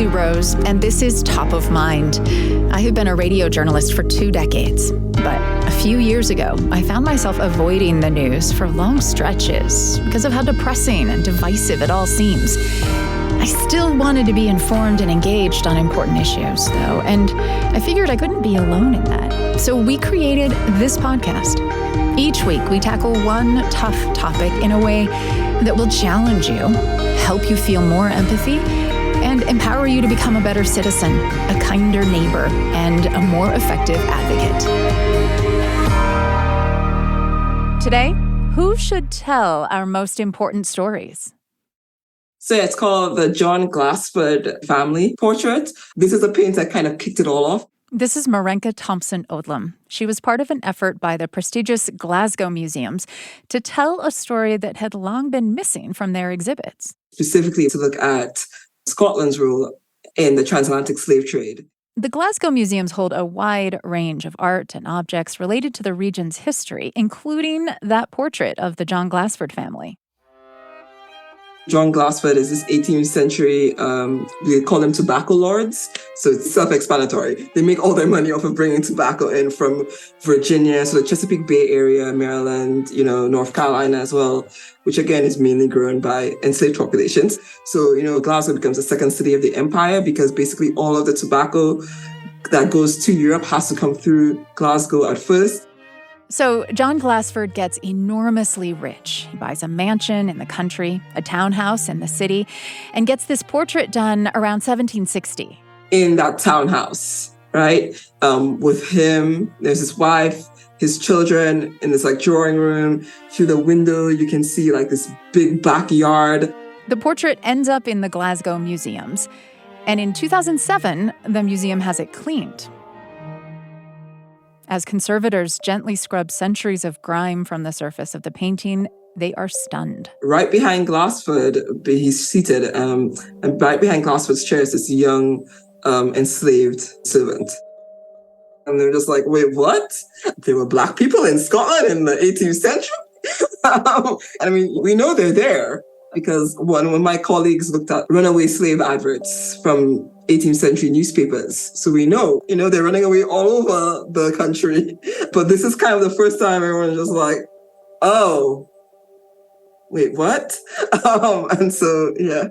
Julie Rose, and this is Top of Mind. I have been a radio journalist for 2 decades, but a few years ago, I found myself avoiding the news for long stretches because of how depressing and divisive it all seems. I still wanted to be informed and engaged on important issues, though, and I figured I couldn't be alone in that. So we created this podcast. Each week, we tackle one tough topic in a way that will challenge you, help you feel more empathy, and empower you to become a better citizen, a kinder neighbor, and a more effective advocate. Today, who should tell our most important stories? So it's called the John Glassford family portrait. This is a painting that kind of kicked it all off. This is Marenka Thompson-Odlum. She was part of an effort by the prestigious Glasgow Museums to tell a story that had long been missing from their exhibits. Specifically to look at Scotland's role in the transatlantic slave trade. The Glasgow Museums hold a wide range of art and objects related to the region's history, including that portrait of the John Glassford family. John Glassford is this 18th century, we call them tobacco lords. So it's self-explanatory. They make all their money off of bringing tobacco in from Virginia, so the Chesapeake Bay area, Maryland, North Carolina as well, which again is mainly grown by enslaved populations. So, Glasgow becomes the second city of the empire because basically all of the tobacco that goes to Europe has to come through Glasgow at first. So John Glassford gets enormously rich. He buys a mansion in the country, a townhouse in the city, and gets this portrait done around 1760. In that townhouse, right? With him, there's his wife, his children in this drawing room. Through the window, you can see this big backyard. The portrait ends up in the Glasgow Museums. And in 2007, the museum has it cleaned. As conservators gently scrub centuries of grime from the surface of the painting, they are stunned. Right behind Glassford, he's seated, and right behind Glassford's chair is this young enslaved servant. And they're just like, wait, what? There were Black people in Scotland in the 18th century? And we know they're there because one of my colleagues looked at runaway slave adverts from 18th century newspapers. So we know, they're running away all over the country. But this is kind of the first time everyone's just like, oh, wait, what? And so, yeah.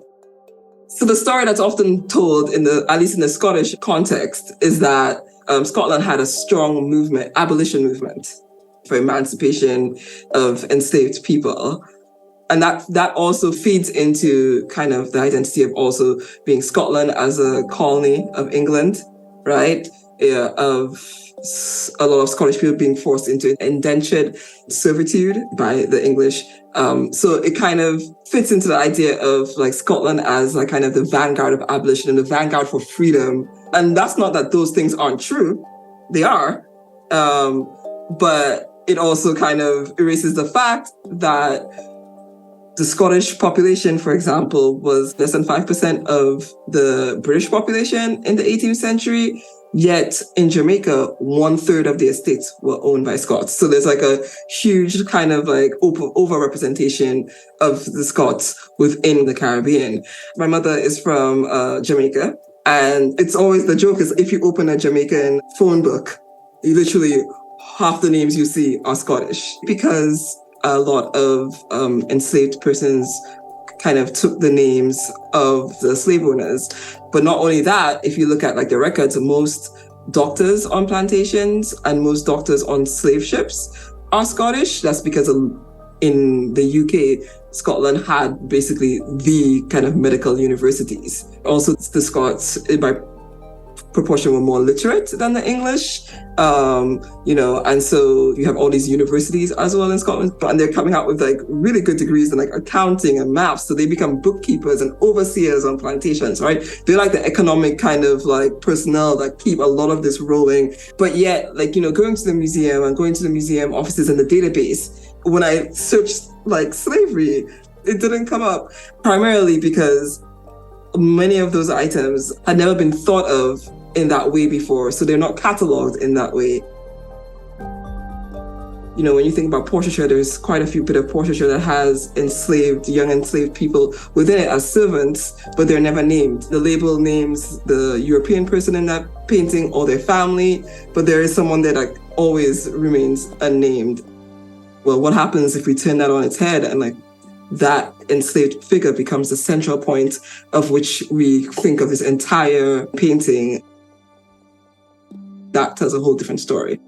So the story that's often told at least in the Scottish context, is that Scotland had a strong movement, abolition movement for emancipation of enslaved people. And that also feeds into kind of the identity of also being Scotland as a colony of England, right? Of a lot of Scottish people being forced into indentured servitude by the English. So it kind of fits into the idea of Scotland as kind of the vanguard of abolition and the vanguard for freedom. And that's not that those things aren't true. They are. But it also kind of erases the fact that the Scottish population, for example, was less than 5% of the British population in the 18th century. Yet in Jamaica, 1/3 of the estates were owned by Scots. So there's a huge kind of overrepresentation of the Scots within the Caribbean. My mother is from Jamaica. And it's always the joke is if you open a Jamaican phone book, literally half the names you see are Scottish because a lot of enslaved persons kind of took the names of the slave owners. But not only that, if you look at the records, most doctors on plantations and most doctors on slave ships are Scottish. That's because in the UK, Scotland had basically the kind of medical universities. Also, the Scots, by proportion, were more literate than the English, and so you have all these universities as well in Scotland, and they're coming out with really good degrees in accounting and maths, so they become bookkeepers and overseers on plantations, right? They're the economic kind of personnel that keep a lot of this rolling. But yet, going to the museum and going to the museum offices in the database, when I searched slavery, it didn't come up, primarily because many of those items had never been thought of in that way before, so they're not cataloged in that way. When you think about portraiture, there's quite a few bit of portraiture that has young enslaved people within it as servants, but they're never named. The label names the European person in that painting or their family, but there is someone there that always remains unnamed. Well, what happens if we turn that on its head and that enslaved figure becomes the central point of which we think of this entire painting? That tells a whole different story.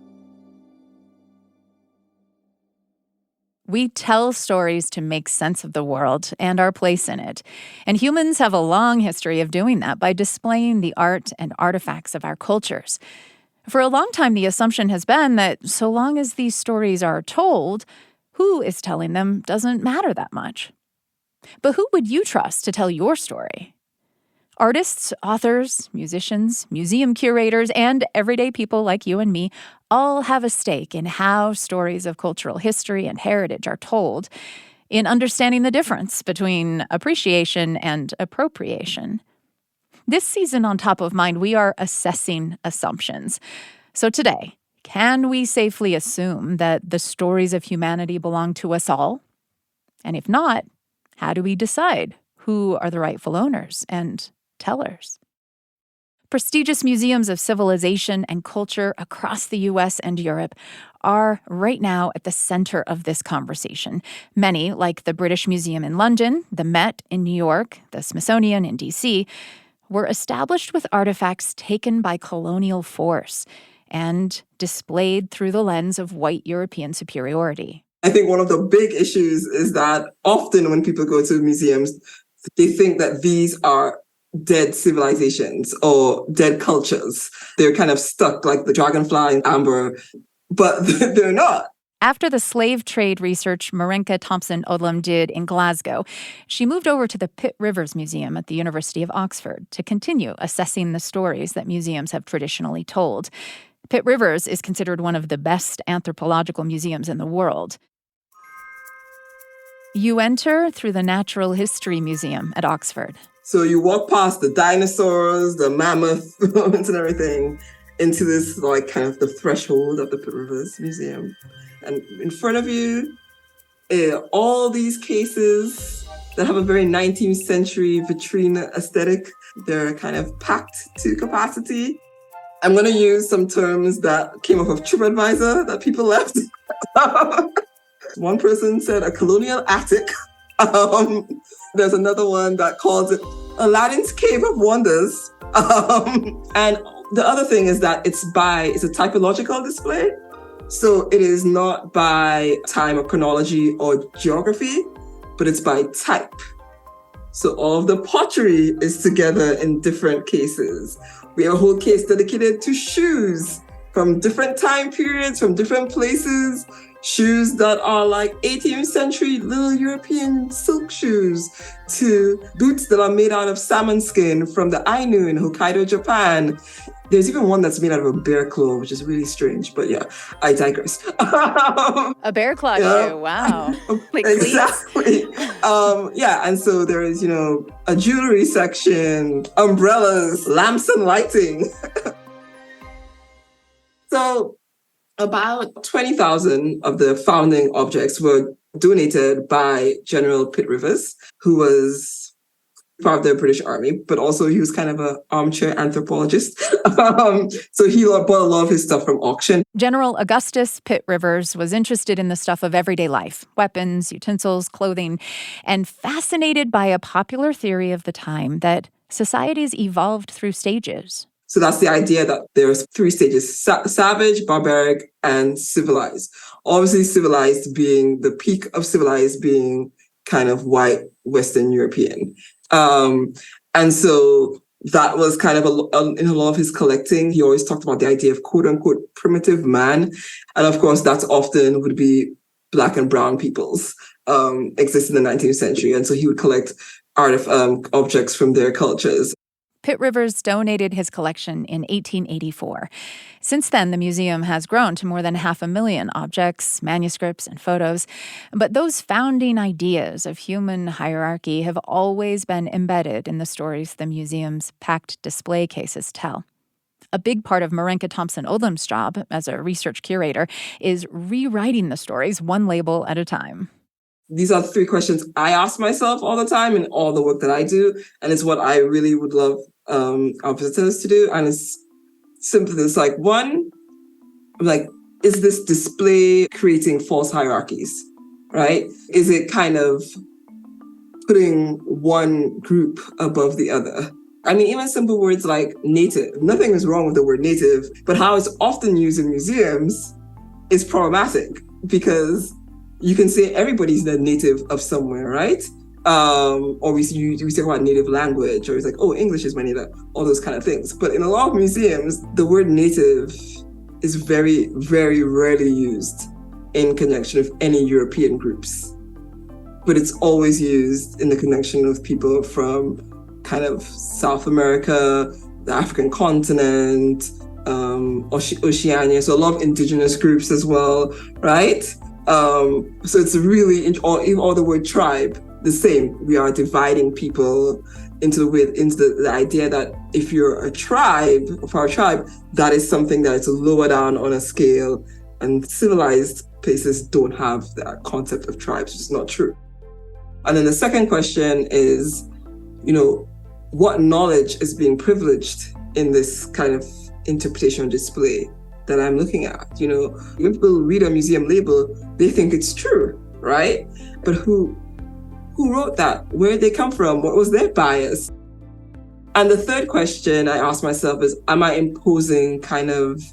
We tell stories to make sense of the world and our place in it. And humans have a long history of doing that by displaying the art and artifacts of our cultures. For a long time, the assumption has been that so long as these stories are told, who is telling them doesn't matter that much. But who would you trust to tell your story? Artists, authors, musicians, museum curators, and everyday people like you and me all have a stake in how stories of cultural history and heritage are told, in understanding the difference between appreciation and appropriation. This season on Top of Mind, we are assessing assumptions. So today, can we safely assume that the stories of humanity belong to us all? And if not, how do we decide who are the rightful owners and tellers? Prestigious museums of civilization and culture across the U.S. and Europe are right now at the center of this conversation. Many, like the British Museum in London, the Met in New York, the Smithsonian in D.C., were established with artifacts taken by colonial force and displayed through the lens of white European superiority. I think one of the big issues is that often when people go to museums, they think that these are dead civilizations or dead cultures. They're kind of stuck like the dragonfly in amber, but they're not. After the slave trade research Marinka Thompson-Odlum did in Glasgow, she moved over to the Pitt Rivers Museum at the University of Oxford to continue assessing the stories that museums have traditionally told. Pitt Rivers is considered one of the best anthropological museums in the world. You enter through the Natural History Museum at Oxford. So you walk past the dinosaurs, the mammoth and everything, into this kind of the threshold of the Pitt Rivers Museum. And in front of you, all these cases that have a very 19th century vitrine aesthetic, they're kind of packed to capacity. I'm going to use some terms that came off of TripAdvisor that people left. One person said a colonial attic. There's another one that calls it Aladdin's Cave of Wonders. And the other thing is that it's a typological display. So it is not by time or chronology or geography, but it's by type. So all of the pottery is together in different cases. We have a whole case dedicated to shoes from different time periods, from different places. Shoes that are like 18th century little European silk shoes to boots that are made out of salmon skin from the Ainu in Hokkaido, Japan. There's even one that's made out of a bear claw, which is really strange. But yeah, I digress. A bear claw shoe, wow. Exactly. And so there is, a jewelry section, umbrellas, lamps and lighting. So about 20,000 of the founding objects were donated by General Pitt Rivers, who was part of the British Army, but also he was kind of an armchair anthropologist. So he bought a lot of his stuff from auction. General Augustus Pitt Rivers was interested in the stuff of everyday life, weapons, utensils, clothing, and fascinated by a popular theory of the time that societies evolved through stages. So that's the idea that there's 3 stages: savage, barbaric, and civilized. Obviously, civilized being the peak of civilized being kind of white Western European. And so that was kind of in a lot of his collecting. He always talked about the idea of quote unquote primitive man. And of course, that's often would be Black and brown peoples exist in the 19th century. And so he would collect objects from their cultures. Pitt Rivers donated his collection in 1884. Since then, the museum has grown to more than 500,000 objects, manuscripts, and photos. But those founding ideas of human hierarchy have always been embedded in the stories the museum's packed display cases tell. A big part of Marenka Thompson-Odlum's job as a research curator is rewriting the stories one label at a time. These are 3 questions I ask myself all the time in all the work that I do. And it's what I really would love our visitors to do. And it's simply this, like, one, like, is this display creating false hierarchies, right? Is it kind of putting one group above the other? I mean, even simple words like native, nothing is wrong with the word native, but how it's often used in museums is problematic because you can say everybody's the native of somewhere, right? Or we talk about native language, or it's like, oh, English is my native, all those kind of things. But in a lot of museums, the word native is very, very rarely used in connection with any European groups. But it's always used in the connection of people from kind of South America, the African continent, Oceania, so a lot of indigenous groups as well, right? So it's really, or the word tribe, the same. We are dividing people into the idea that if you're a tribe, for a tribe, that is something that is lower down on a scale, and civilized places don't have that concept of tribes, which is not true. And then the second question is, what knowledge is being privileged in this kind of interpretation display that I'm looking at? When people read a museum label, they think it's true, right? But who wrote that? Where did they come from? What was their bias? And the third question I ask myself is, am I imposing kind of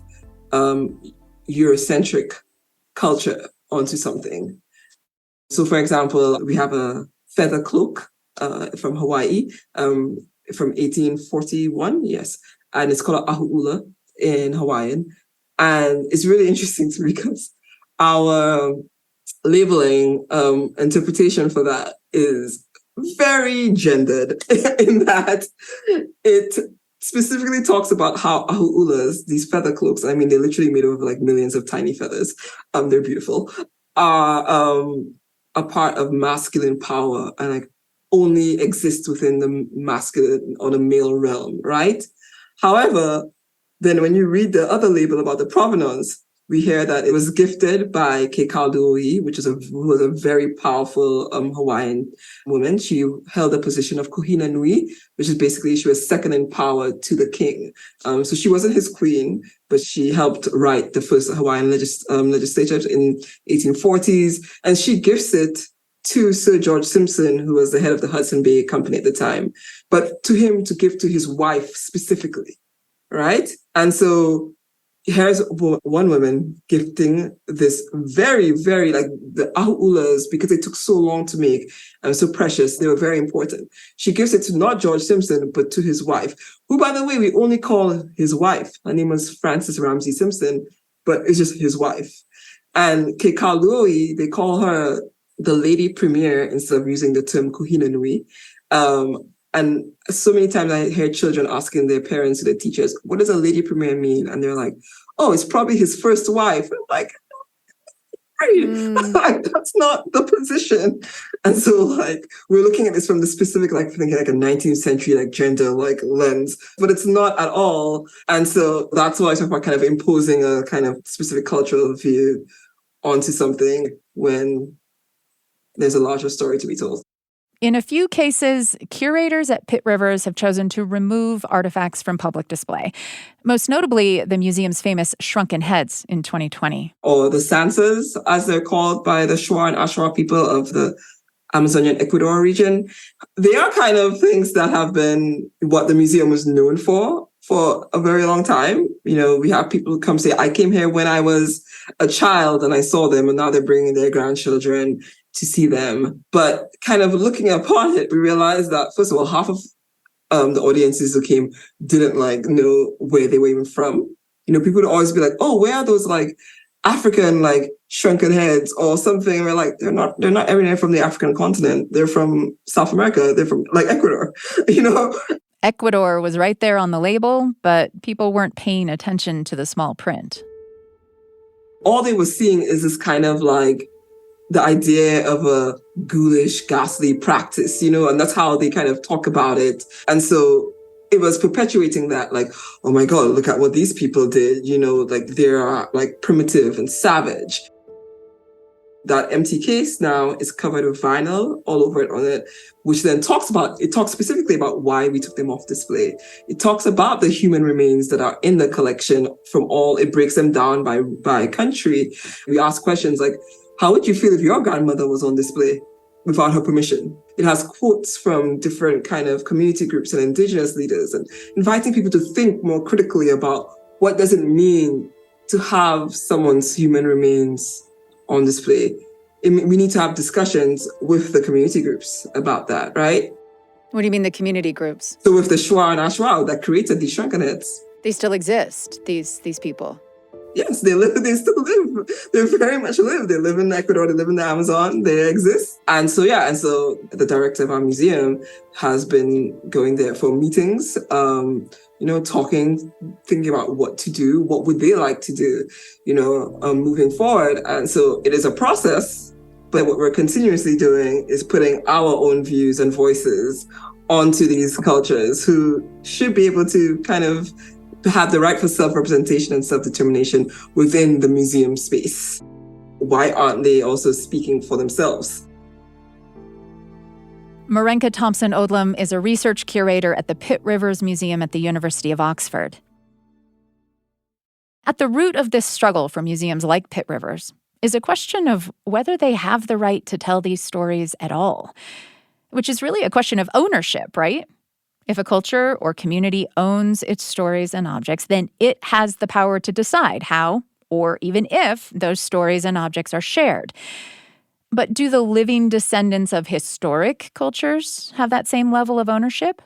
Eurocentric culture onto something? So, for example, we have a feather cloak from Hawaii from 1841, yes. And it's called a ahu'ula in Hawaiian. And it's really interesting to me because our labeling interpretation for that is very gendered in that it specifically talks about how ahu'ulas, these feather cloaks, I mean, they're literally made of like millions of tiny feathers. They're beautiful, are a part of masculine power and like only exists within the masculine or the male realm, right? However, then when you read the other label about the provenance, we hear that it was gifted by Kekaluo'i, who was a very powerful Hawaiian woman. She held the position of Kohina Nui, which is basically she was second in power to the king. So she wasn't his queen, but she helped write the first Hawaiian legislature in 1840s. And she gifts it to Sir George Simpson, who was the head of the Hudson Bay Company at the time, but to him to give to his wife specifically, right? And so here's one woman gifting this very, very, like the ahu'ulas, because they took so long to make and so precious, they were very important. She gives it to not George Simpson, but to his wife, who, by the way, we only call his wife. Her name was Frances Ramsey Simpson, but it's just his wife. And Kekaluo'i, they call her the Lady Premier instead of using the term Kohina Nui. And so many times I hear children asking their parents or their teachers, what does a Lady Premier mean? And they're like, oh, it's probably his first wife. I'm like, like, that's not the position. And so like, we're looking at this from the specific, like thinking like a 19th century, like gender, like lens, but it's not at all. And so that's why I talk about kind of imposing a kind of specific cultural view onto something when there's a larger story to be told. In a few cases, curators at Pitt Rivers have chosen to remove artifacts from public display. Most notably, the museum's famous shrunken heads in 2020. Or the Sansas, as they're called by the Shuar and Ashura people of the Amazonian Ecuador region. They are kind of things that have been what the museum was known for a very long time. We have people who come say, I came here when I was a child and I saw them, and now they're bringing their grandchildren to see them. But kind of looking upon it, we realized that, first of all, half of the audiences who came didn't know where they were even from. People would always be like, oh, where are those African shrunken heads or something? We're like, they're not everywhere from the African continent. They're from South America. They're from Ecuador, Ecuador was right there on the label, but people weren't paying attention to the small print. All they were seeing is this kind of the idea of a ghoulish, ghastly practice, and that's how they kind of talk about it. And so it was perpetuating that, like, oh my God, look at what these people did, like they're like primitive and savage. That empty case now is covered with vinyl all over it on it, which then talks specifically about why we took them off display. It talks about the human remains that are in the collection it breaks them down by country. We ask questions like, how would you feel if your grandmother was on display without her permission? It has quotes from different kind of community groups and indigenous leaders, and inviting people to think more critically about what does it mean to have someone's human remains on display. We need to have discussions with the community groups about that, right? What do you mean the community groups? So with the Shwa and Ashwa that created these shrunken heads. They still exist, these people? Yes, they still live. They very much live. They live in Ecuador, they live in the Amazon, they exist. And so the director of our museum has been going there for meetings, talking, thinking about what to do, what would they like to do, moving forward. And so it is a process, but what we're continuously doing is putting our own views and voices onto these cultures who should be able to kind of have the right for self-representation and self-determination within the museum space. Why aren't they also speaking for themselves? Marenka Thompson-Odlum is a research curator at the Pitt Rivers Museum at the University of Oxford. At the root of this struggle for museums like Pitt Rivers is a question of whether they have the right to tell these stories at all, which is really a question of ownership, right? If a culture or community owns its stories and objects, then it has the power to decide how, or even if, those stories and objects are shared. But do the living descendants of historic cultures have that same level of ownership?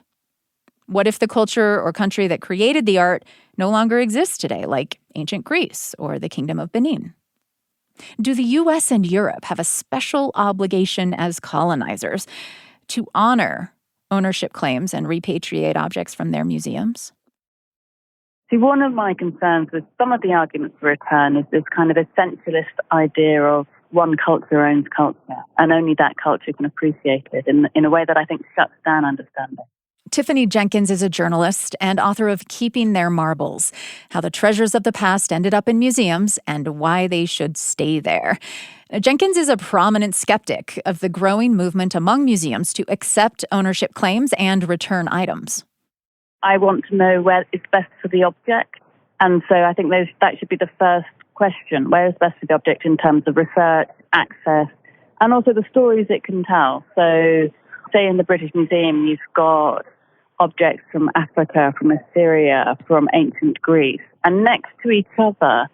What if the culture or country that created the art no longer exists today, like ancient Greece or the Kingdom of Benin? Do the U.S. and Europe have a special obligation as colonizers to honor ownership claims and repatriate objects from their museums? See, one of my concerns with some of the arguments for return is this kind of essentialist idea of one culture owns culture, and only that culture can appreciate it in a way that I think shuts down understanding. Tiffany Jenkins is a journalist and author of Keeping Their Marbles, How the Treasures of the Past Ended Up in Museums and Why They Should Stay There. Jenkins is a prominent skeptic of the growing movement among museums to accept ownership claims and return items. I want to know where is best for the object, and so I think that should be the first question. Where is best for the object in terms of research, access, and also the stories it can tell? So, say in the British Museum, you've got objects from Africa, from Assyria, from ancient Greece, and next to each other,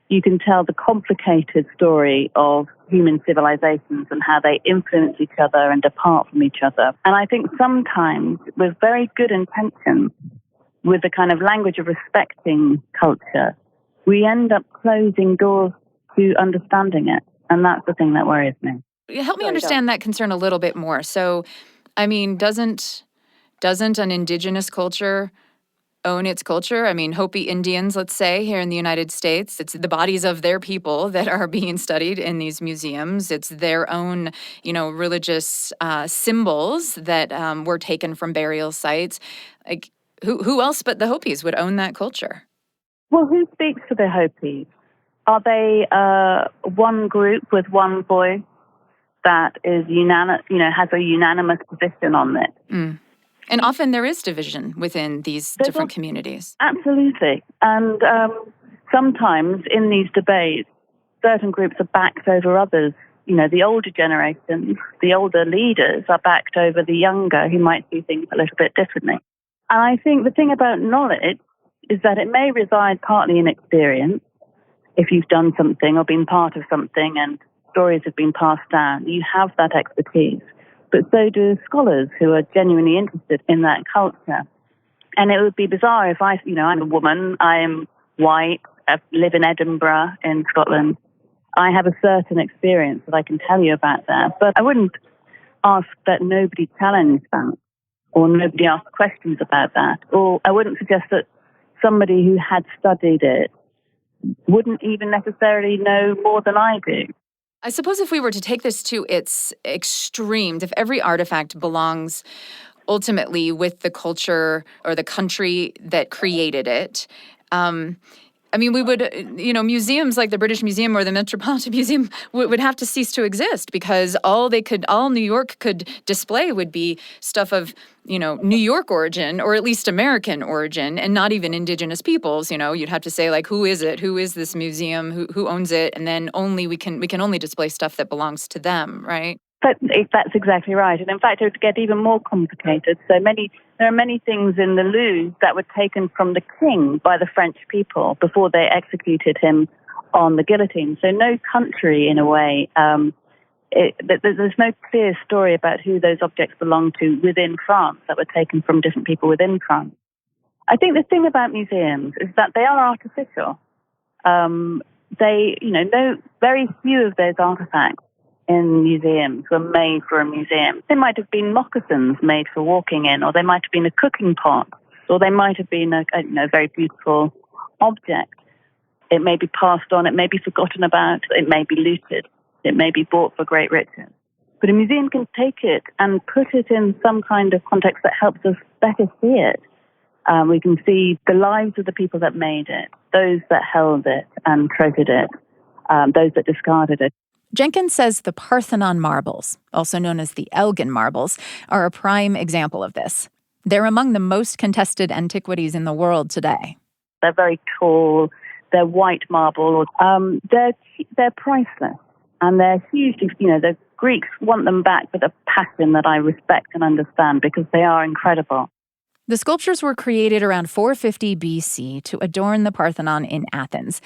you can tell the complicated story of human civilizations and how they influence each other and depart from each other. And I think sometimes, with very good intentions, with the kind of language of respecting culture, we end up closing doors to understanding it. And that's the thing that worries me. Help me understand that concern a little bit more. So, I mean, doesn't an indigenous culture own its culture? I mean, Hopi Indians, let's say, here in the United States, it's the bodies of their people that are being studied in these museums. It's their own, religious symbols that were taken from burial sites. Like, who else but the Hopis would own that culture? Well, who speaks for the Hopis? Are they one group with one voice that is has a unanimous position on it? Mm. And often there is division within these different communities. Absolutely. And sometimes in these debates, certain groups are backed over others. The older generation, the older leaders are backed over the younger who might see things a little bit differently. And I think the thing about knowledge is that it may reside partly in experience. If you've done something or been part of something and stories have been passed down, you have that expertise. But so do scholars who are genuinely interested in that culture. And it would be bizarre if I'm a woman, I'm white, I live in Edinburgh in Scotland. I have a certain experience that I can tell you about that. But I wouldn't ask that nobody challenge that, or nobody ask questions about that. Or I wouldn't suggest that somebody who had studied it wouldn't even necessarily know more than I do. I suppose if we were to take this to its extremes, if every artifact belongs ultimately with the culture or the country that created it. We would, museums like the British Museum or the Metropolitan Museum would have to cease to exist, because all New York could display would be stuff of, New York origin, or at least American origin, and not even indigenous peoples. You'd have to say, like, who is it? Who is this museum? Who owns it? And then we can only display stuff that belongs to them, right? That's exactly right. And in fact, it would get even more complicated. There are many things in the Louvre that were taken from the king by the French people before they executed him on the guillotine. So no country, in a way, there's no clear story about who those objects belong to within France that were taken from different people within France. I think the thing about museums is that they are artificial. Very few of those artifacts in museums were made for a museum. They might have been moccasins made for walking in, or they might have been a cooking pot, or they might have been a very beautiful object. It may be passed on, it may be forgotten about, it may be looted, it may be bought for great riches. But a museum can take it and put it in some kind of context that helps us better see it. We can see the lives of the people that made it, those that held it and treasured it, those that discarded it. Jenkins says the Parthenon marbles, also known as the Elgin marbles, are a prime example of this. They're among the most contested antiquities in the world today. They're very tall, they're white marble, they're priceless, and they're hugely, the Greeks want them back with a passion that I respect and understand, because they are incredible. The sculptures were created around 450 BC to adorn the Parthenon in Athens.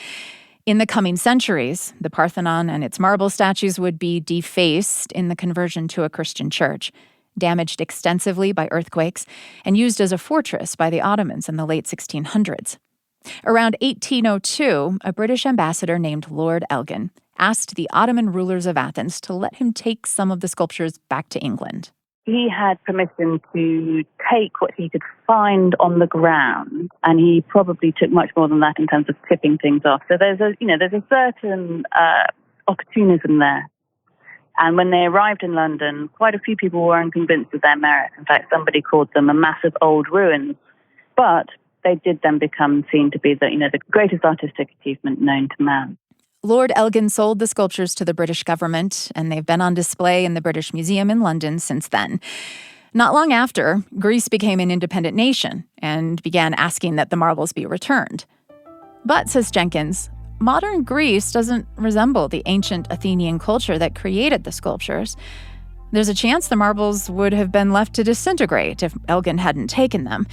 In the coming centuries, the Parthenon and its marble statues would be defaced in the conversion to a Christian church, damaged extensively by earthquakes, and used as a fortress by the Ottomans in the late 1600s. Around 1802, a British ambassador named Lord Elgin asked the Ottoman rulers of Athens to let him take some of the sculptures back to England. He had permission to take what he could find on the ground, and he probably took much more than that in terms of tipping things off. So there's a certain opportunism there. And when they arrived in London, quite a few people weren't convinced of their merit. In fact, somebody called them a massive old ruins. But they did then become seen to be the greatest artistic achievement known to man. Lord Elgin sold the sculptures to the British government, and they've been on display in the British Museum in London since then. Not long after, Greece became an independent nation and began asking that the marbles be returned. But, says Jenkins, modern Greece doesn't resemble the ancient Athenian culture that created the sculptures. There's a chance the marbles would have been left to disintegrate if Elgin hadn't taken them.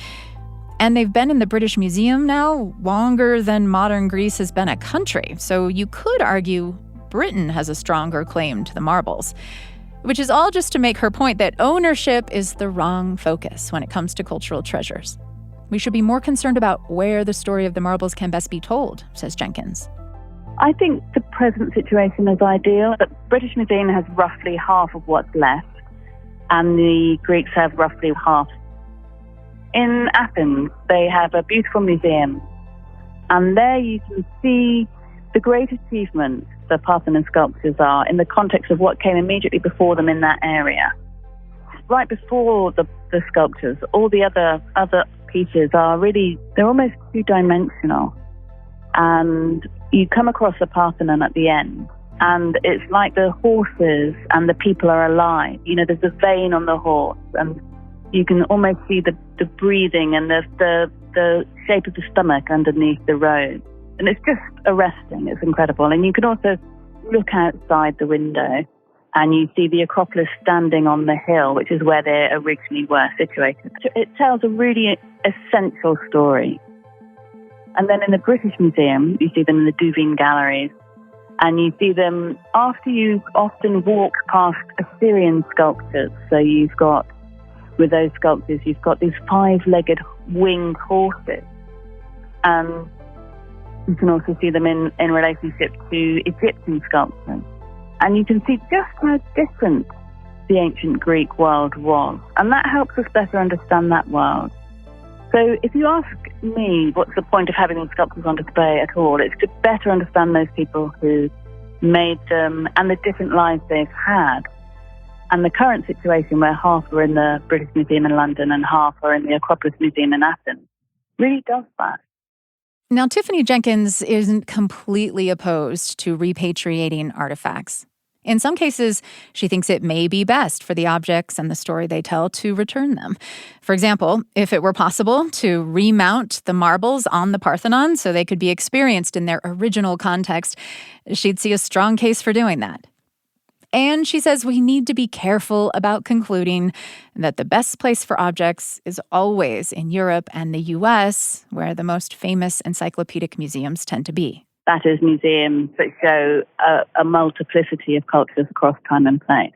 And they've been in the British Museum now longer than modern Greece has been a country. So you could argue Britain has a stronger claim to the marbles. Which is all just to make her point that ownership is the wrong focus when it comes to cultural treasures. We should be more concerned about where the story of the marbles can best be told, says Jenkins. I think the present situation is ideal. The British Museum has roughly half of what's left, and the Greeks have roughly half. In Athens, they have a beautiful museum, and there you can see the great achievements the Parthenon sculptures are in the context of what came immediately before them in that area. Right before the sculptures, all the other pieces are really, they're almost two-dimensional. And you come across the Parthenon at the end, and it's like the horses and the people are alive. There's a vein on the horse, and you can almost see the breathing and the shape of the stomach underneath the robe. And it's just arresting. It's incredible. And you can also look outside the window and you see the Acropolis standing on the hill, which is where they originally were situated. It tells a really essential story. And then in the British Museum, you see them in the Duveen galleries, and you see them after you often walk past Assyrian sculptures. So with those sculptures, you've got these 5-legged winged horses. And you can also see them in relationship to Egyptian sculptures. And you can see just how different the ancient Greek world was. And that helps us better understand that world. So if you ask me what's the point of having these sculptures on display at all, it's to better understand those people who made them and the different lives they've had. And the current situation where half are in the British Museum in London and half are in the Acropolis Museum in Athens really does that. Now, Tiffany Jenkins isn't completely opposed to repatriating artifacts. In some cases, she thinks it may be best for the objects and the story they tell to return them. For example, if it were possible to remount the marbles on the Parthenon so they could be experienced in their original context, she'd see a strong case for doing that. And she says we need to be careful about concluding that the best place for objects is always in Europe and the US, where the most famous encyclopedic museums tend to be. That is, museums that show a multiplicity of cultures across time and place.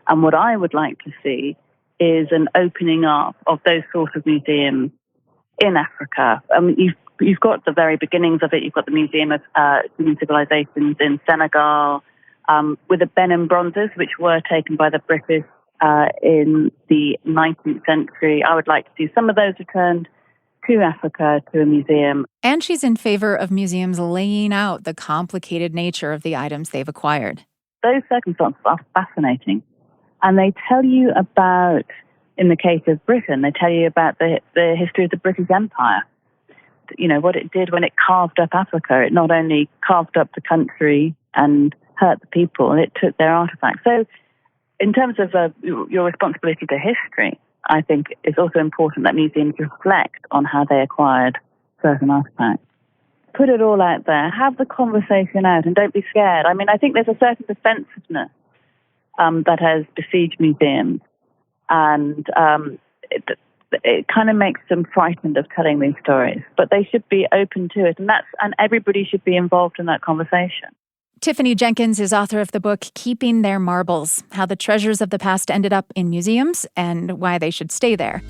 And what I would like to see is an opening up of those sorts of museums in Africa. You've got the very beginnings of it. You've got the Museum of Human Civilizations in Senegal, with the Benin bronzes, which were taken by the British in the 19th century. I would like to see some of those returned to Africa, to a museum. And she's in favor of museums laying out the complicated nature of the items they've acquired. Those circumstances are fascinating. And they tell you about, in the case of Britain, they tell you about the history of the British Empire. You know, what it did when it carved up Africa. It not only carved up the country and hurt the people, it took their artifacts. So in terms of your responsibility to history, I think it's also important that museums reflect on how they acquired certain artifacts. Put it all out there, have the conversation out, and don't be scared. I mean, I think there's a certain defensiveness that has besieged museums, and it kind of makes them frightened of telling these stories. But they should be open to it, and everybody should be involved in that conversation. Tiffany Jenkins is author of the book Keeping Their Marbles, How the Treasures of the Past Ended Up in Museums and Why They Should Stay There.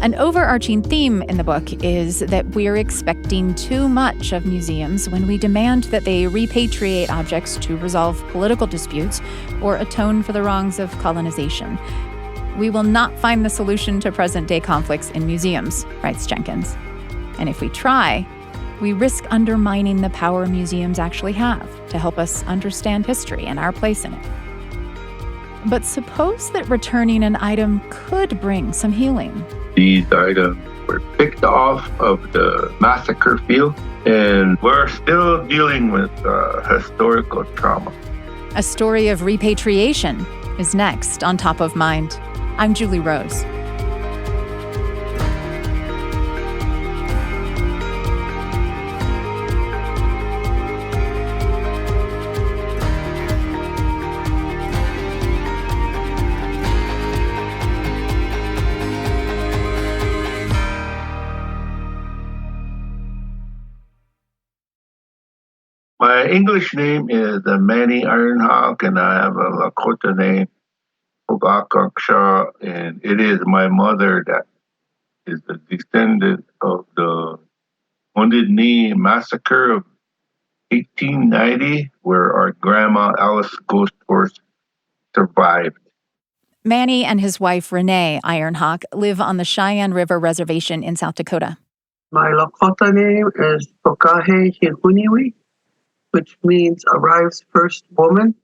An overarching theme in the book is that we're expecting too much of museums when we demand that they repatriate objects to resolve political disputes or atone for the wrongs of colonization. We will not find the solution to present-day conflicts in museums, writes Jenkins. And if we try, we risk undermining the power museums actually have to help us understand history and our place in it. But suppose that returning an item could bring some healing. These items were picked off of the massacre field, and we're still dealing with historical trauma. A story of repatriation is next on Top of Mind. I'm Julie Rose. My English name is Manny Ironhawk, and I have a Lakota name, Ogakanksha, and it is my mother that is the descendant of the Wounded Knee Massacre of 1890, where our grandma Alice Ghost Horse survived. Manny and his wife Renee Ironhawk live on the Cheyenne River Reservation in South Dakota. My Lakota name is Tokahe Hihuniwi, which means arrives first woman.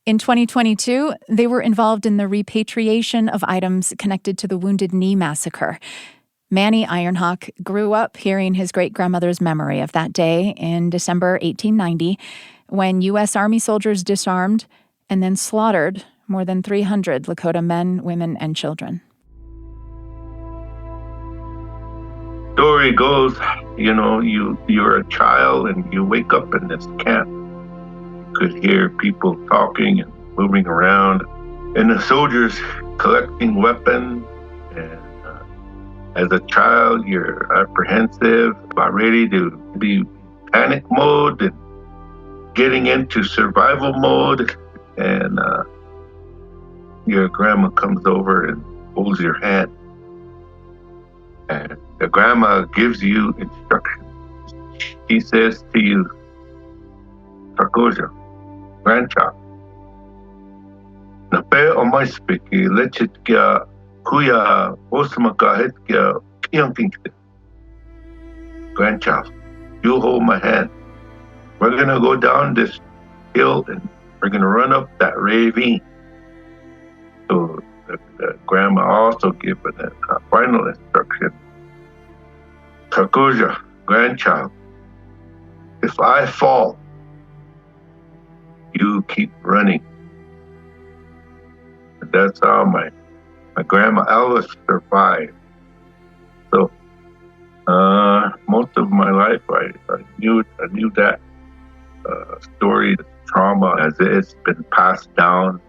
In 2022, they were involved in the repatriation of items connected to the Wounded Knee Massacre. Manny Ironhawk grew up hearing his great-grandmother's memory of that day in December 1890, when U.S. Army soldiers disarmed and then slaughtered more than 300 Lakota men, women, and children. Story goes, you're a child and you wake up in this camp. You could hear people talking and moving around, and the soldiers collecting weapons. And as a child, you're apprehensive, about ready to be panic mode and getting into survival mode. And your grandma comes over and holds your hand. And the grandma gives you instructions. She says to you, Sarkoja, grandchild, Nape omaispeki lechit kya kuya osmakahet kya kyankinkte. Grandchild, you hold my hand. We're gonna go down this hill and We're going to run up that ravine. So the grandma also gave a final instruction. Kakuja, grandchild, if I fall, you keep running. And that's how my grandma Alice survived. So most of my life, I knew that story, trauma, as it's been passed down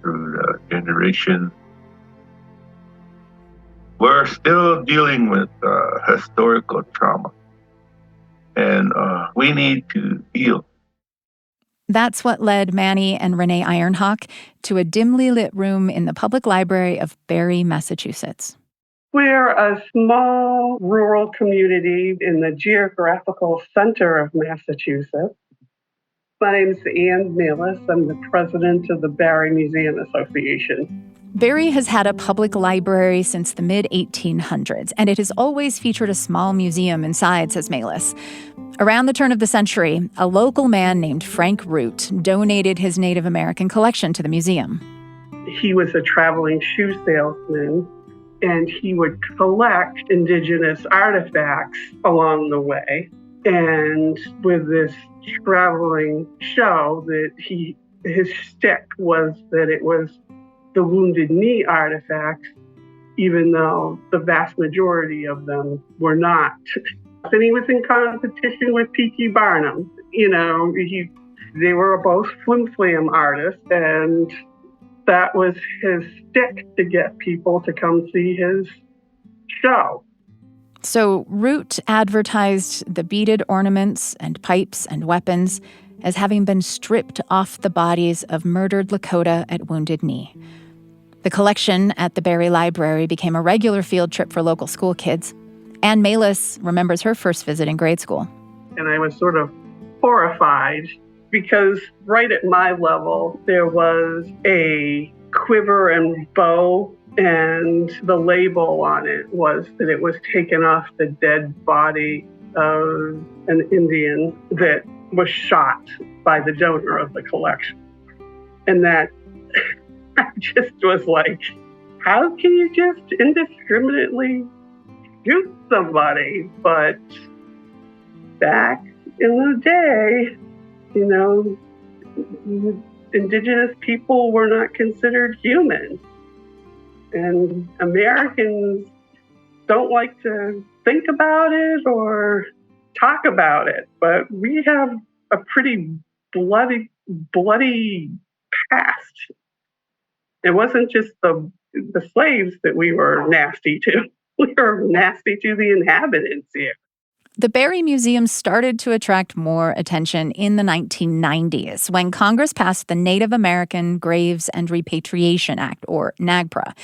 through the generations. We're still dealing with historical trauma, and we need to heal. That's what led Manny and Renee Ironhawk to a dimly lit room in the public library of Barre, Massachusetts. We're a small rural community in the geographical center of Massachusetts. My name is Ann Mealis. I'm the president of the Barre Museum Association. Barre has had a public library since the mid-1800s, and it has always featured a small museum inside, says Mealis. Around the turn of the century, a local man named Frank Root donated his Native American collection to the museum. He was a traveling shoe salesman, and he would collect indigenous artifacts along the way. And with this traveling show, that his shtick was that it was the Wounded Knee artifacts, even though the vast majority of them were not. And he was in competition with P.T. Barnum. You know, they were both flim-flam artists, and that was his stick to get people to come see his show. So Root advertised the beaded ornaments and pipes and weapons as having been stripped off the bodies of murdered Lakota at Wounded Knee. The collection at the Barre Library became a regular field trip for local school kids. Ann Mealis remembers her first visit in grade school. And I was sort of horrified because right at my level, there was a quiver and bow, and the label on it was that it was taken off the dead body of an Indian that was shot by the donor of the collection. And that I just was like, how can you just indiscriminately shoot somebody? But back in the day, you know, indigenous people were not considered human. And Americans don't like to think about it or talk about it, but we have a pretty bloody past. It wasn't just the slaves that we were nasty to. We were nasty to the inhabitants here. The Barre Museum started to attract more attention in the 1990s when Congress passed the Native American Graves and Repatriation Act, or NAGPRA.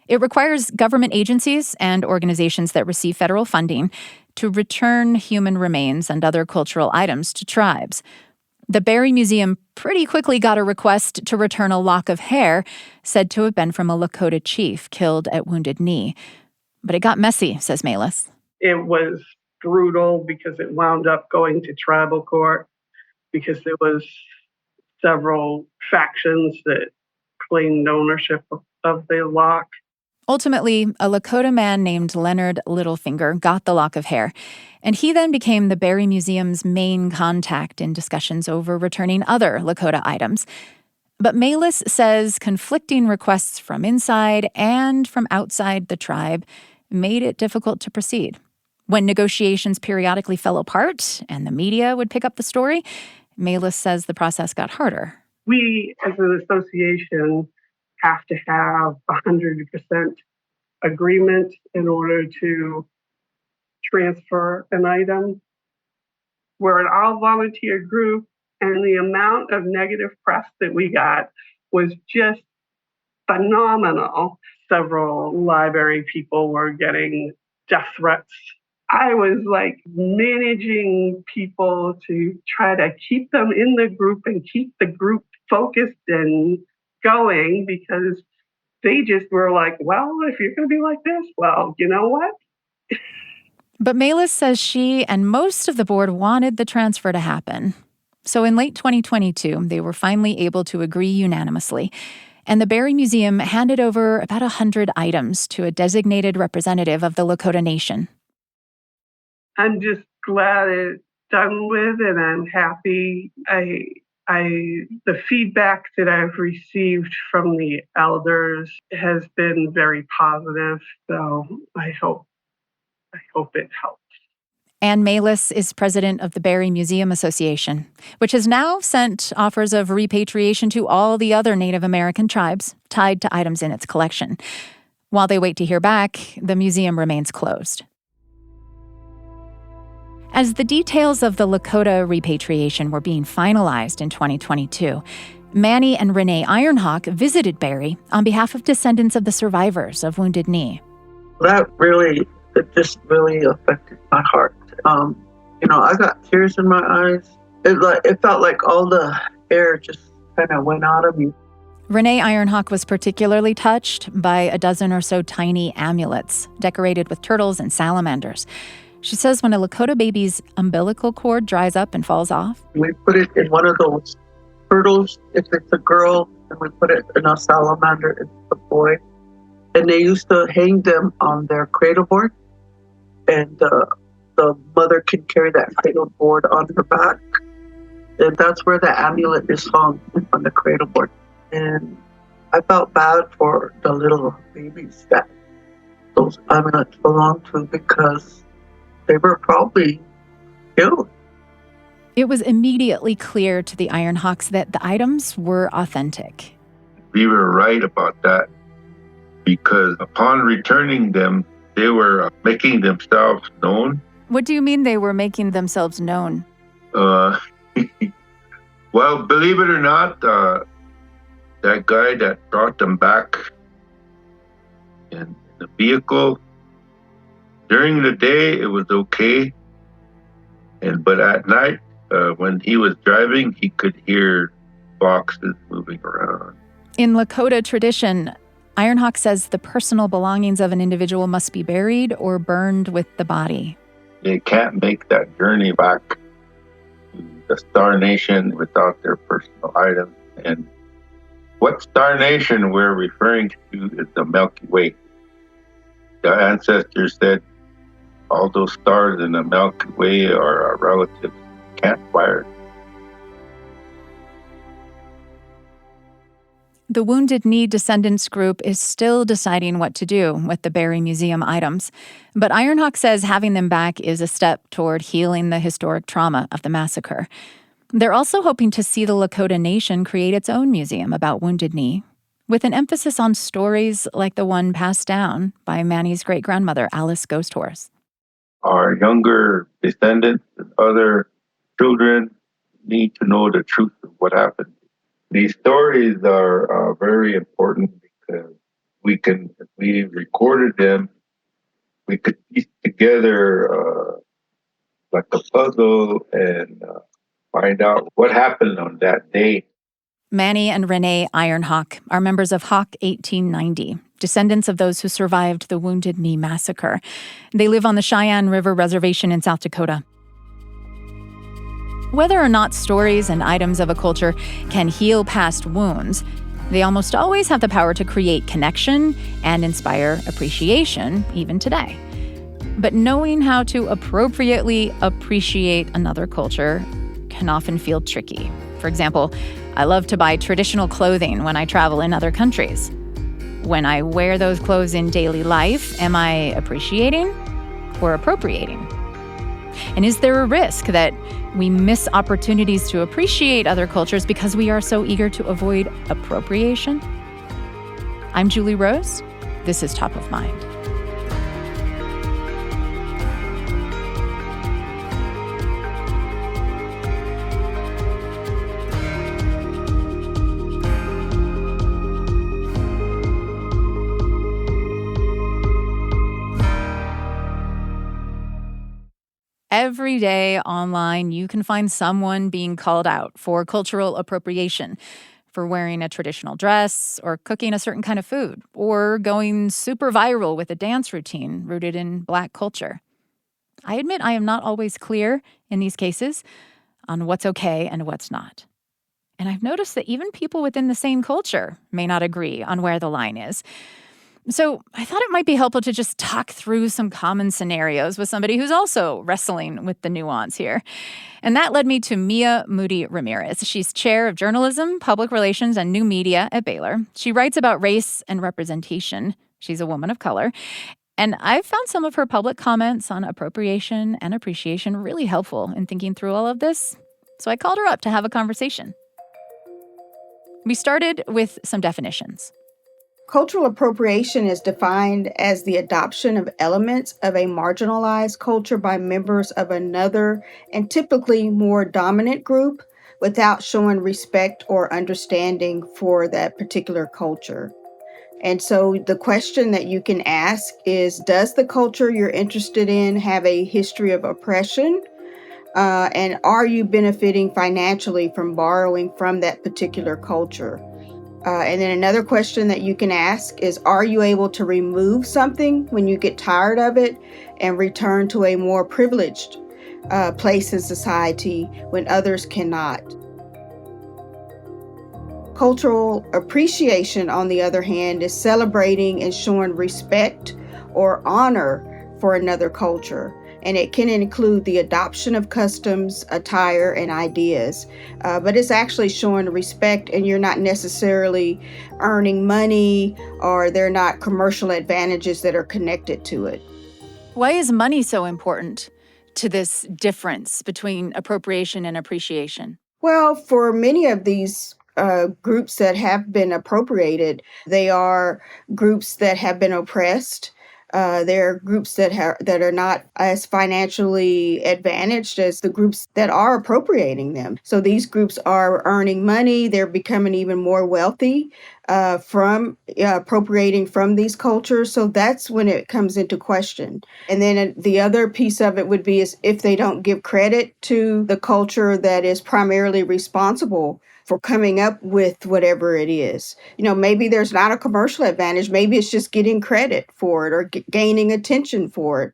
It requires government agencies and organizations that receive federal funding to return human remains and other cultural items to tribes. The Barre Museum pretty quickly got a request to return a lock of hair said to have been from a Lakota chief killed at Wounded Knee. But it got messy, says Mealis. It was brutal because it wound up going to tribal court because there was several factions that claimed ownership of the lock. Ultimately, a Lakota man named Leonard Littlefinger got the lock of hair, and he then became the Barre Museum's main contact in discussions over returning other Lakota items. But Mealis says conflicting requests from inside and from outside the tribe made it difficult to proceed. When negotiations periodically fell apart and the media would pick up the story, Mealis says the process got harder. We, as an association, have to have 100% agreement in order to transfer an item. We're an all-volunteer group, and the amount of negative press that we got was just phenomenal. Several library people were getting death threats. I was like managing people to try to keep them in the group and keep the group focused and going, because they just were like, well, if you're going to be like this, well, you know what? But Mealis says she and most of the board wanted the transfer to happen. So in late 2022, they were finally able to agree unanimously, and the Berry Museum handed over about 100 items to a designated representative of the Lakota Nation. I'm just glad it's done with, and I'm happy. The feedback that I've received from the elders has been very positive, so I hope it helps. Ann Malis is president of the Berry Museum Association, which has now sent offers of repatriation to all the other Native American tribes tied to items in its collection. While they wait to hear back, the museum remains closed. As the details of the Lakota repatriation were being finalized in 2022, Manny and Renee Ironhawk visited Berry on behalf of descendants of the survivors of Wounded Knee. It just really affected my heart. I got tears in my eyes. It felt like all the air just kind of went out of me. Renee Ironhawk was particularly touched by a dozen or so tiny amulets decorated with turtles and salamanders. She says when a Lakota baby's umbilical cord dries up and falls off, we put it in one of those turtles if it's a girl, and we put it in a salamander if it's a boy. And they used to hang them on their cradle board, and the mother can carry that cradle board on her back. And that's where the amulet is hung, on the cradle board. And I felt bad for the little babies that those amulets belong to, because they were probably killed. It was immediately clear to the Ironhawks that the items were authentic. We were right about that, because upon returning them, they were making themselves known. What do you mean they were making themselves known? Well, believe it or not, that guy that brought them back in the vehicle, during the day it was okay, but at night, when he was driving, he could hear boxes moving around. In Lakota tradition, Ironhawk says the personal belongings of an individual must be buried or burned with the body. They can't make that journey back to the Star Nation without their personal items. And what Star Nation we're referring to is the Milky Way. The ancestors said all those stars in the Milky Way are our relatives, campfires. The Wounded Knee Descendants group is still deciding what to do with the Berry Museum items, but Ironhawk says having them back is a step toward healing the historic trauma of the massacre. They're also hoping to see the Lakota Nation create its own museum about Wounded Knee, with an emphasis on stories like the one passed down by Manny's great-grandmother, Alice Ghost Horse. Our younger descendants and other children need to know the truth of what happened. These stories are very important because if we recorded them, we could piece together like a puzzle and find out what happened on that day. Manny and Renee Ironhawk are members of Hawk 1890, descendants of those who survived the Wounded Knee Massacre. They live on the Cheyenne River Reservation in South Dakota. Whether or not stories and items of a culture can heal past wounds, they almost always have the power to create connection and inspire appreciation, even today. But knowing how to appropriately appreciate another culture can often feel tricky. For example, I love to buy traditional clothing when I travel in other countries. When I wear those clothes in daily life, am I appreciating or appropriating? And is there a risk that we miss opportunities to appreciate other cultures because we are so eager to avoid appropriation? I'm Julie Rose. This is Top of Mind. Every day online, you can find someone being called out for cultural appropriation, for wearing a traditional dress, or cooking a certain kind of food, or going super viral with a dance routine rooted in Black culture. I admit I am not always clear in these cases. on what's okay and what's not. And I've noticed that even people within the same culture may not agree on where the line is. So I thought it might be helpful to just talk through some common scenarios with somebody who's also wrestling with the nuance here. And that led me to Mia Moody Ramirez. She's chair of journalism, public relations, and new media at Baylor. She writes about race and representation. She's a woman of color. And I've found some of her public comments on appropriation and appreciation really helpful in thinking through all of this. So I called her up to have a conversation. We started with some definitions. Cultural appropriation is defined as the adoption of elements of a marginalized culture by members of another and typically more dominant group without showing respect or understanding for that particular culture. And so the question that you can ask is, does the culture you're interested in have a history of oppression? And are you benefiting financially from borrowing from that particular culture? And then another question that you can ask is, are you able to remove something when you get tired of it and return to a more privileged place in society when others cannot? Cultural appreciation, on the other hand, is celebrating and showing respect or honor for another culture. And it can include the adoption of customs, attire, and ideas. But it's actually showing respect, and you're not necessarily earning money, or there are not commercial advantages that are connected to it. Why is money so important to this difference between appropriation and appreciation? Well, for many of these groups that have been appropriated, they are groups that have been oppressed. They're groups that are not as financially advantaged as the groups that are appropriating them. So these groups are earning money. They're becoming even more wealthy from appropriating from these cultures. So that's when it comes into question. And then the other piece of it would be is if they don't give credit to the culture that is primarily responsible for coming up with whatever it is. Maybe there's not a commercial advantage. Maybe it's just getting credit for it or gaining attention for it.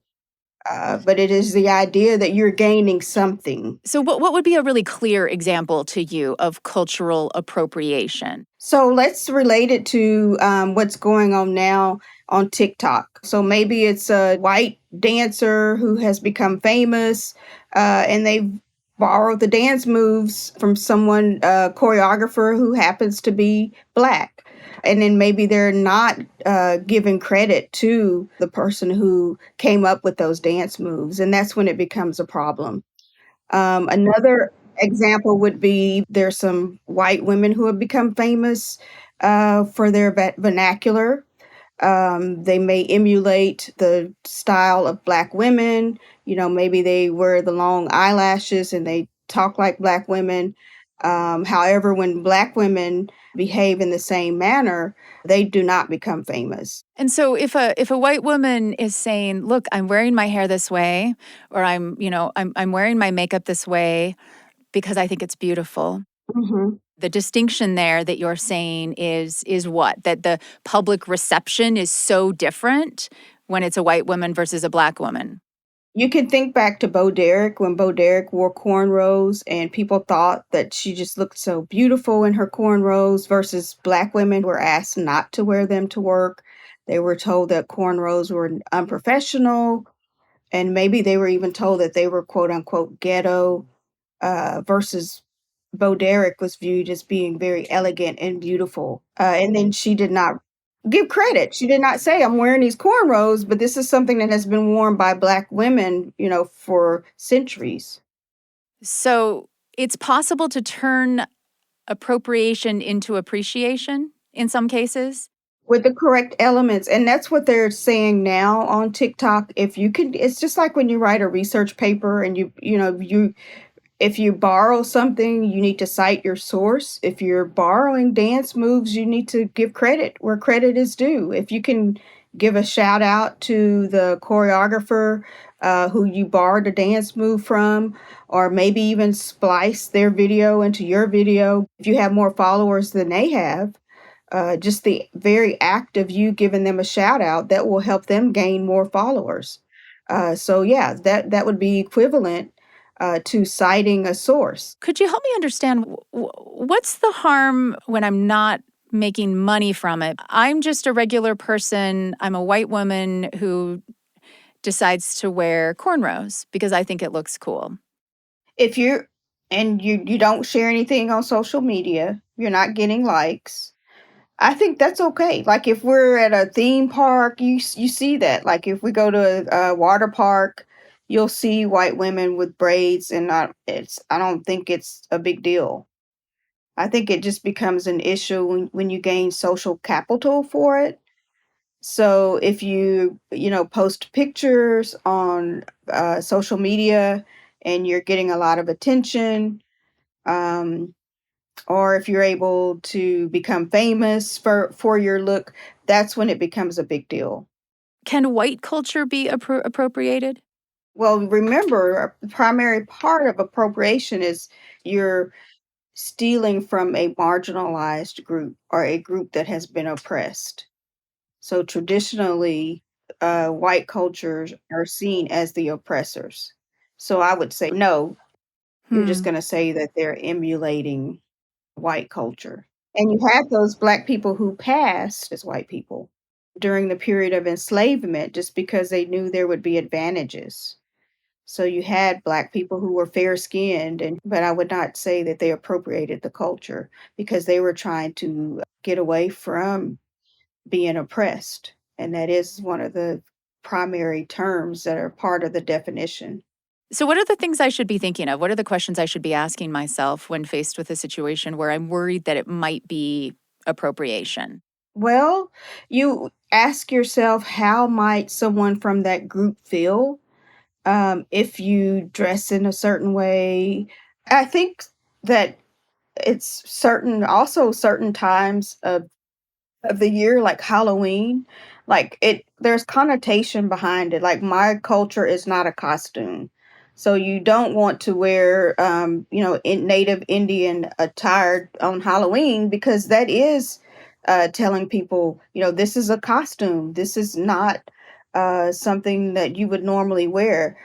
But it is the idea that you're gaining something. So what would be a really clear example to you of cultural appropriation? So let's relate it to what's going on now on TikTok. So maybe it's a white dancer who has become famous and they've borrowed the dance moves from someone, choreographer who happens to be Black. And then maybe they're not giving credit to the person who came up with those dance moves. And that's when it becomes a problem. Another example would be there's some white women who have become famous for their vernacular. They may emulate the style of Black women. Maybe they wear the long eyelashes and they talk like Black women. However, when Black women behave in the same manner, they do not become famous. And so if a white woman is saying, "Look, I'm wearing my hair this way," or I'm wearing my makeup this way because I think it's beautiful. Mm-hmm. The distinction there that you're saying is what? That the public reception is so different when it's a white woman versus a Black woman. You can think back to Bo Derek when Bo Derek wore cornrows and people thought that she just looked so beautiful in her cornrows versus Black women were asked not to wear them to work. They were told that cornrows were unprofessional, and maybe they were even told that they were quote unquote ghetto versus Bo Derek was viewed as being very elegant and beautiful. And then she did not give credit. She did not say, I'm wearing these cornrows, but this is something that has been worn by Black women, for centuries. So it's possible to turn appropriation into appreciation in some cases? With the correct elements. And that's what they're saying now on TikTok. It's just like when you write a research paper and if you borrow something, you need to cite your source. If you're borrowing dance moves, you need to give credit where credit is due. If you can give a shout out to the choreographer who you borrowed a dance move from, or maybe even splice their video into your video. If you have more followers than they have, just the very act of you giving them a shout out, that will help them gain more followers. So yeah, that would be equivalent. to citing a source. Could you help me understand what's the harm when I'm not making money from it? I'm just a regular person. I'm a white woman who decides to wear cornrows because I think it looks cool. If you're and you don't share anything on social media, you're not getting likes. I think that's okay. Like if we're at a theme park, you see that. Like if we go to a water park, you'll see white women with braids, and I don't think it's a big deal. I think it just becomes an issue when you gain social capital for it. So if you post pictures on social media and you're getting a lot of attention, um, or if you're able to become famous for your look, that's when it becomes a big deal. Can white culture be appropriated? Well, remember, a primary part of appropriation is you're stealing from a marginalized group or a group that has been oppressed. So traditionally, white cultures are seen as the oppressors. So I would say no, you're just going to say that they're emulating white culture. And you had those black people who passed as white people during the period of enslavement just because they knew there would be advantages. So you had black people who were fair skinned, but I would not say that they appropriated the culture because they were trying to get away from being oppressed. And that is one of the primary terms that are part of the definition. So what are the things I should be thinking of? What are the questions I should be asking myself when faced with a situation where I'm worried that it might be appropriation? Well, you ask yourself, how might someone from that group feel if you dress in a certain way? I think that it's certain times of the year, like Halloween, like there's connotation behind it. Like my culture is not a costume. So you don't want to wear in native Indian attire on Halloween because that is telling people, this is a costume. This is not something that you would normally wear.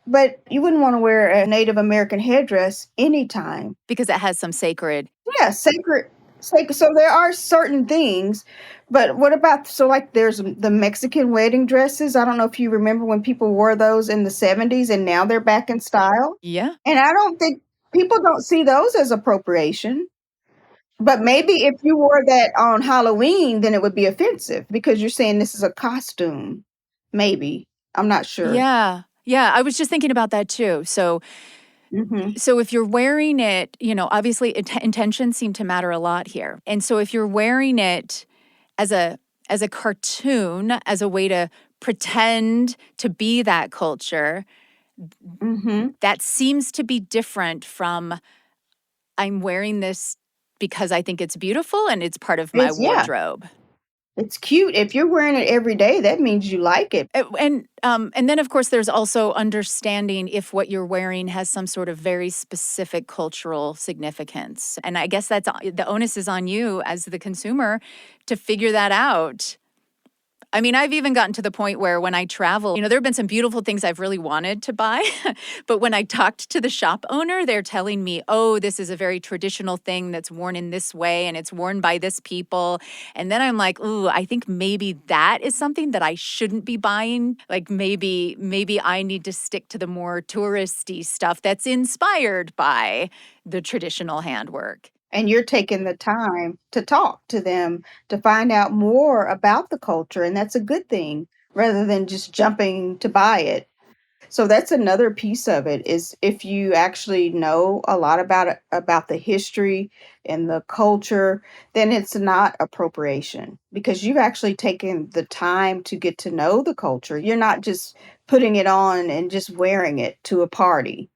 But you wouldn't want to wear a Native American headdress anytime. Because it has some sacred. Yeah, sacred. So there are certain things, but what about like there's the Mexican wedding dresses? I don't know if you remember when people wore those in the 70s and now they're back in style. Yeah. And I don't think people don't see those as appropriation. But maybe if you wore that on Halloween, then it would be offensive because you're saying this is a costume. Maybe. I'm not sure. Yeah. Yeah, I was just thinking about that too. So if you're wearing it, obviously intentions seem to matter a lot here. And so if you're wearing it as a cartoon, as a way to pretend to be that culture, that seems to be different from I'm wearing this because I think it's beautiful and it's part of my wardrobe. It's cute. If you're wearing it every day, that means you like it. And then, of course, there's also understanding if what you're wearing has some sort of very specific cultural significance. And I guess that's the onus is on you as the consumer to figure that out. I mean, I've even gotten to the point where when I travel, there have been some beautiful things I've really wanted to buy. But when I talked to the shop owner, they're telling me, oh, this is a very traditional thing that's worn in this way and it's worn by this people. And then I'm like, ooh, I think maybe that is something that I shouldn't be buying. Like maybe I need to stick to the more touristy stuff that's inspired by the traditional handwork. And you're taking the time to talk to them to find out more about the culture. And that's a good thing rather than just jumping to buy it. So that's another piece of it is if you actually know a lot about the history and the culture, then it's not appropriation because you've actually taken the time to get to know the culture. You're not just putting it on and just wearing it to a party.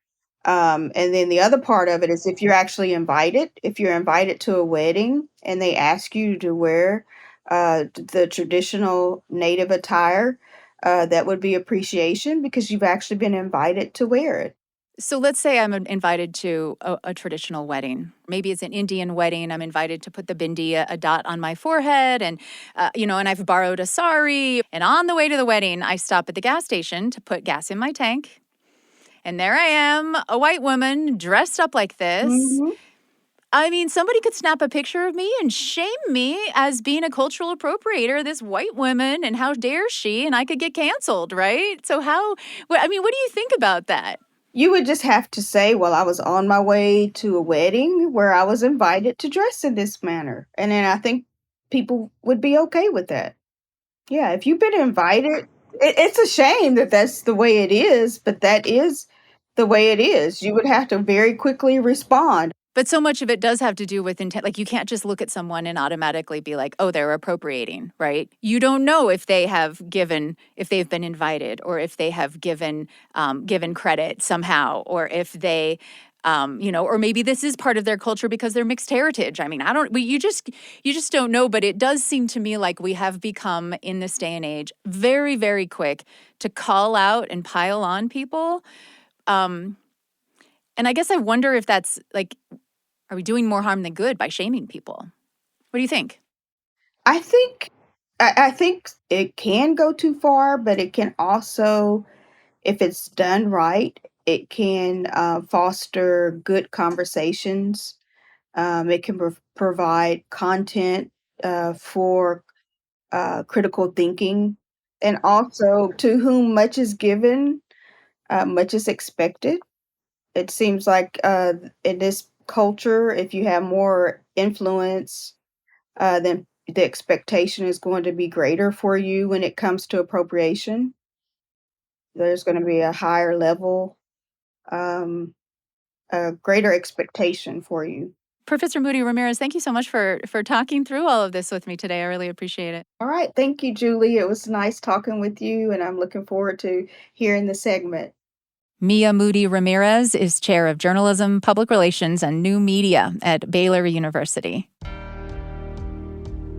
And then the other part of it is if you're invited to a wedding and they ask you to wear the traditional native attire, that would be appreciation because you've actually been invited to wear it. So let's say I'm invited to a traditional wedding. Maybe it's an Indian wedding. I'm invited to put the bindi, a dot on my forehead, and and I've borrowed a sari. And on the way to the wedding, I stop at the gas station to put gas in my tank. And there I am, a white woman dressed up like this. Mm-hmm. I mean, somebody could snap a picture of me and shame me as being a cultural appropriator, this white woman, and how dare she, and I could get canceled, right? So what do you think about that? You would just have to say, well, I was on my way to a wedding where I was invited to dress in this manner. And then I think people would be okay with that. Yeah, if you've been invited, it's a shame that that's the way it is, but that is the way it is. You would have to very quickly respond. But so much of it does have to do with intent. Like, you can't just look at someone and automatically be like, oh, they're appropriating, right? You don't know if they've been invited, or if they have given credit somehow, or if they, or maybe this is part of their culture because they're mixed heritage. I mean, you just don't know. But it does seem to me like we have become, in this day and age, very, very quick to call out and pile on people. And I guess I wonder if that's like, are we doing more harm than good by shaming people? What do you think? I think it can go too far, but it can also, if it's done right, it can foster good conversations. It can provide content for critical thinking, and also, to whom much is given, much is expected. It seems like in this culture, if you have more influence, then the expectation is going to be greater for you when it comes to appropriation. There's going to be a higher level, a greater expectation for you. Professor Moody Ramirez, thank you so much for talking through all of this with me today. I really appreciate it. All right. Thank you, Julie. It was nice talking with you, and I'm looking forward to hearing the segment. Mia Moody Ramirez is Chair of Journalism, Public Relations, and New Media at Baylor University.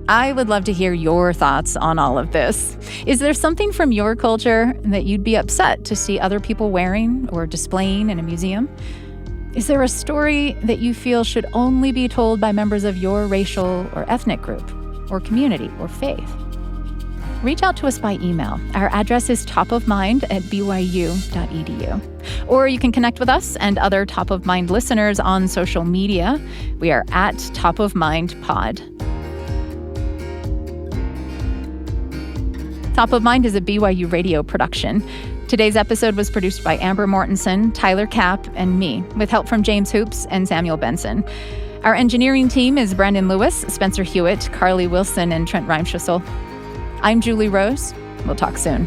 I would love to hear your thoughts on all of this. Is there something from your culture that you'd be upset to see other people wearing or displaying in a museum? Is there a story that you feel should only be told by members of your racial or ethnic group, or community, or faith? Reach out to us by email. Our address is topofmind@byu.edu. Or you can connect with us and other Top of Mind listeners on social media. We are at Top of Mind Pod. Top of Mind is a BYU radio production. Today's episode was produced by Amber Mortensen, Tyler Kapp, and me, with help from James Hoops and Samuel Benson. Our engineering team is Brandon Lewis, Spencer Hewitt, Carly Wilson, and Trent Reimschussel. I'm Julie Rose. We'll talk soon.